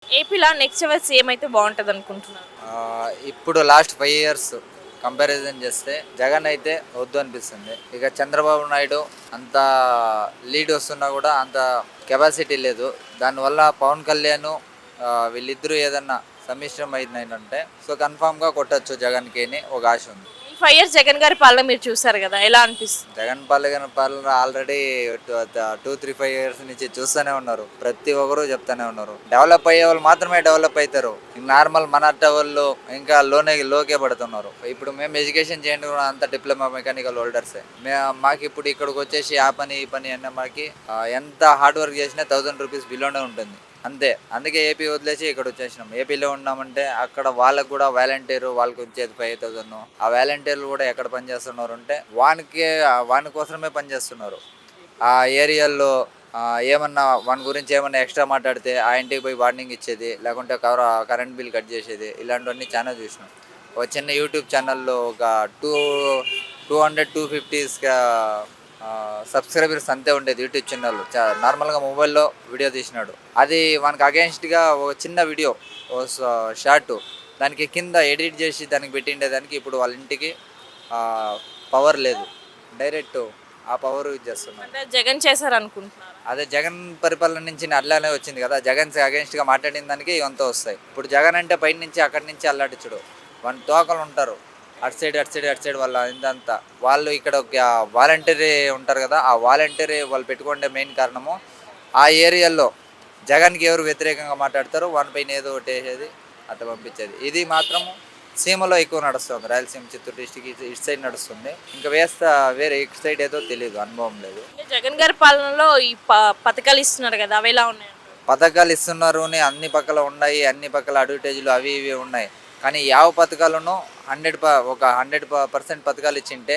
ఏపీలో నెక్స్ట్ ఎవరు సీఎం అయితే బాగుంటుంది అనుకుంటున్నారు? ఇప్పుడు లాస్ట్ 5 ఇయర్స్ కంపారిజన్ చేస్తే జగన్ అయితే వద్దు అనిపిస్తుంది. ఇక చంద్రబాబు నాయుడు అంత లీడ్ వస్తున్నా కూడా అంత కెపాసిటీ లేదు. దానివల్ల పవన్ కళ్యాణ్ వీళ్ళిద్దరూ ఏదన్నా సమ్మిశ్రం అయిందంటే సో కన్ఫామ్గా కొట్టచ్చు జగన్కి అని ఒక ఆశ ఉంది. ఈ 5 ఇయర్స్ జగన్ గారి పాలన మీరు చూసారు కదా, ఎలా అనిపిస్తుంది? జగన్ పాలన ఆల్రెడీ 2, 3, 5 ఇయర్స్ నుంచి చూస్తూనే ఉన్నారు. ప్రతి ఒక్కరు చెప్తానే ఉన్నారు. డెవలప్ అయ్యే వాళ్ళు మాత్రమే డెవలప్ అవుతారు. నార్మల్ మన వాళ్ళు ఇంకా లోకే పడుతున్నారు. ఇప్పుడు మేము ఎడ్యుకేషన్ చేయండి కూడా అంత డిప్లొమా మెకానికల్ హోల్డర్సే. మాకు ఇప్పుడు ఇక్కడికి వచ్చేసి ఆ పని ఈ పని అన్న మాకి ఎంత హార్డ్ వర్క్ చేసినా 1000 రూపీస్ బిలోనే ఉంటుంది అంతే. అందుకే ఏపీ వదిలేసి ఇక్కడ వచ్చేసినాం. ఏపీలో ఉన్నామంటే అక్కడ వాళ్ళకు కూడా వాలంటీర్ వాళ్ళకి వచ్చేది 5000. ఆ వాలంటీర్లు కూడా ఎక్కడ పనిచేస్తున్నారు అంటే వాని కోసమే పనిచేస్తున్నారు. ఆ ఏరియాల్లో ఏమన్నా వాని గురించి ఏమన్నా ఎక్స్ట్రా మాట్లాడితే ఆ ఇంటికి పోయి వార్నింగ్ ఇచ్చేది, లేకుంటే కరెంట్ బిల్ కట్ చేసేది, ఇలాంటివన్నీ చాలా చూసినాం. ఒక చిన్న యూట్యూబ్ ఛానల్లో ఒక 200-250 సబ్స్క్రైబర్స్ అంతే ఉండేది యూట్యూబ్ ఛానల్. నార్మల్గా మొబైల్లో వీడియో తీసినాడు. అది మనకు అగేన్స్ట్గా ఒక చిన్న వీడియో షార్ట్ దానికి కింద ఎడిట్ చేసి దానికి పెట్టిండేదానికి ఇప్పుడు వాళ్ళ ఇంటికి పవర్ లేదు. డైరెక్ట్ ఆ పవర్ యూజ్ చేస్తున్నారు. అంటే జగన్ చేశారు అనుకుంటున్నారు? అదే జగన్ పరిపాలన నుంచి అట్లానే వచ్చింది కదా. జగన్ అగేన్స్ట్గా మాట్లాడిన దానికి ఇవంతా వస్తాయి. ఇప్పుడు జగన్ అంటే పైన నుంచి అక్కడి నుంచి అల్లాడించడు. వన్ తోకలు ఉంటారు అటు సైడ్ వాళ్ళ ఇదంతా. వాళ్ళు ఇక్కడ వాలంటీరీ ఉంటారు కదా, ఆ వాలంటీరీ వాళ్ళు పెట్టుకుంటే మెయిన్ కారణము ఆ ఏరియాలో జగన్కి ఎవరు వ్యతిరేకంగా మాట్లాడతారో పైన ఏదో ఒకటి వేసేది అట్లా పంపించేది. ఇది మాత్రము సీమలో ఎక్కువ నడుస్తుంది. రాయలసీమ, చిత్తూరు డిస్టిక్ ఇటు సైడ్ నడుస్తుంది. ఇంకా వేరే ఇటు సైడ్ ఏదో తెలియదు, అనుభవం లేదు. జగన్ గారి పాలనలో ఈ పథకాలు ఇస్తున్నారు కదా, అవి ఎలా ఉన్నాయి? పథకాలు ఇస్తున్నారు అని అన్ని పక్కల ఉన్నాయి, అన్ని పక్కల అడ్వర్టైజ్లు అవి ఇవి ఉన్నాయి. కానీ యావ పథకాలను 100% పథకాలు ఇచ్చింటే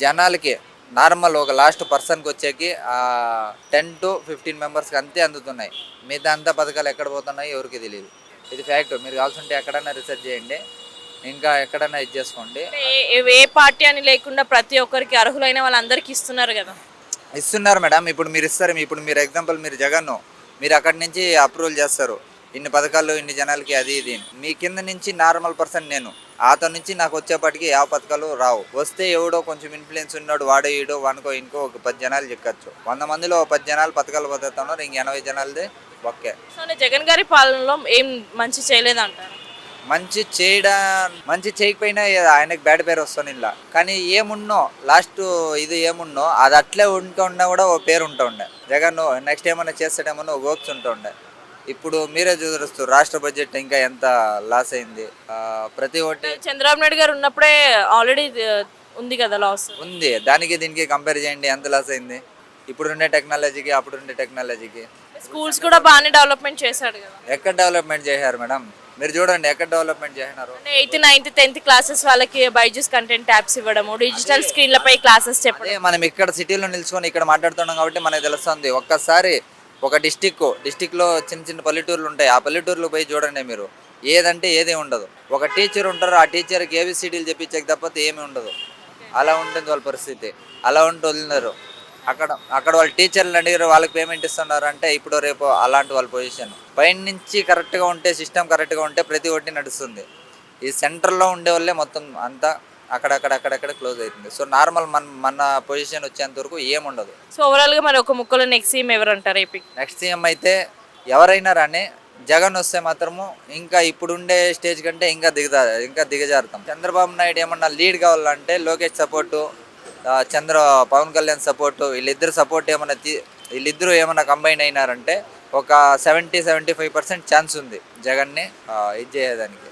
జనాలకి నార్మల్ ఒక లాస్ట్ పర్సన్కి వచ్చేకి 10-15 మెంబర్స్కి అంతే అందుతున్నాయి. మిగతా అంతా పథకాలు ఎక్కడ పోతున్నాయి ఎవరికి తెలియదు. ఇది ఫ్యాక్ట్. మీరు కావాల్సి ఉంటే ఎక్కడైనా రీసెర్చ్ చేయండి, ఇంకా ఎక్కడైనా ఇది చేసుకోండి. ఏ పార్టీ అని లేకుండా ప్రతి ఒక్కరికి అర్హులైన వాళ్ళందరికీ ఇస్తున్నారు కదా. ఇస్తున్నారు మేడం. ఇప్పుడు మీరు ఇస్తారు. ఇప్పుడు మీరు ఎగ్జాంపుల్ మీరు జగన్ మీరు అక్కడి నుంచి అప్రూవల్ చేస్తారు, ఇన్ని పథకాలు ఇన్ని జనాలకి అది ఇది. మీ కింద నుంచి నార్మల్ పర్సన్ నేను, అతని నుంచి నాకు వచ్చేప్పటికి ಯಾವ పథకాలు రావు. వస్తే ఎవడో కొంచెం ఇన్ఫ్లుయెన్స్ ఉన్నాడు, వాడో ఈడో వానుకో ఇంకో ఒక 10 జనాలు చెక్కచ్చు. 100 మందిలో 10 జనాలు పథకాలు బతుకుతున్నారు, ఇంక 80 జనాలది ఒకే. సో జగన్ గారి పాలనలో ఏం మంచి చేయలేదంటారు? మంచి చేయకపోయినా ఆయనకి బ్యాడ్ పేరు వస్తుంది ఇలా. కానీ ఏమున్నో లాస్ట్ ఇది ఏమున్నో అది అట్లే ఉంటున్నా కూడా ఓ పేరు ఉంటుండే. జగన్ నెక్స్ట్ ఏమైనా చేస్తాడేమో ఒక హోప్స్ ఉంటుండే. ఇప్పుడు మీరే చూస్తారు రాష్ట్ర బడ్జెట్ ఇంకా ఎంత లాస్ అయింది. ప్రతి ఒక్కటి చంద్రబాబు నాయుడు గారు ఉన్నప్పుడే ఆల్రెడీ ఉంది కదా లాస్. ఉంది. దానికి దీనికి కంపేర్ చేయండి ఎంత లాస్ అయింది. ఇప్పుడుండే టెక్నాలజీకి అప్పుడుండే టెక్నాలజీకి. స్కూల్స్ కూడా బాగానే డెవలప్మెంట్ చేశాడు కదా. ఎక్కడ డెవలప్మెంట్ చేశారు మేడం? మీరు చూడండి ఎక్కడ డెవలప్మెంట్ చేసినారు. 8th, 9th, 10th క్లాసెస్ వాళ్ళకి బైజూస్ కంటెంట్ ట్యాబ్స్ ఇవ్వడము, డిజిటల్ స్క్రీన్లపై క్లాసెస్ చెప్పడం. మనం ఇక్కడ సిటీలో నిల్చుకొని ఇక్కడ మాట్లాడుతున్నాం కాబట్టి మనకు తెలుస్తుంది. ఒక్కసారి ఒక డిస్టిక్లో చిన్న చిన్న పల్లెటూర్లు ఉంటాయి. ఆ పల్లెటూర్లు పోయి చూడండి మీరు, ఏదంటే ఏది ఉండదు. ఒక టీచర్ ఉంటారు, ఆ టీచర్కి ఏబిసిడీలు చెప్పించక తప్పతే ఏమీ ఉండదు. అలా ఉంటుంది వాళ్ళ పరిస్థితి. అలా ఉంటూ వదిలినారు. అక్కడ వాళ్ళ టీచర్లు అడిగారు, వాళ్ళకి పేమెంట్ ఇస్తున్నారు అంటే ఇప్పుడు రేపు అలాంటి వాళ్ళ పొజిషన్. పైన నుంచి కరెక్ట్గా ఉంటే, సిస్టమ్ కరెక్ట్గా ఉంటే ప్రతి ఒక్కటి నడుస్తుంది. ఈ సెంటర్లో ఉండే వాళ్ళే మొత్తం అంతా అక్కడక్కడ క్లోజ్ అవుతుంది. సో నార్మల్ మన పొజిషన్ వచ్చేంత వరకు ఏముండదు. సో ఓవరాల్గా మరి ఒక ముక్కలో నెక్స్ట్ సీఎం ఎవరు అంటారు ఏపీ? నెక్స్ట్ సీఎం అయితే ఎవరైనా రాని జగన్ వస్తే మాత్రము ఇంకా ఇప్పుడుండే స్టేజ్ కంటే ఇంకా దిగజారుతాం. చంద్రబాబు నాయుడు ఏమన్నా లీడ్ కావాలంటే లోకేష్ సపోర్టు, పవన్ కళ్యాణ్ సపోర్టు, వీళ్ళిద్దరూ ఏమన్నా కంబైన్ అయినారంటే ఒక 70-75% ఛాన్స్ ఉంది జగన్ని ఇది చేయడానికి.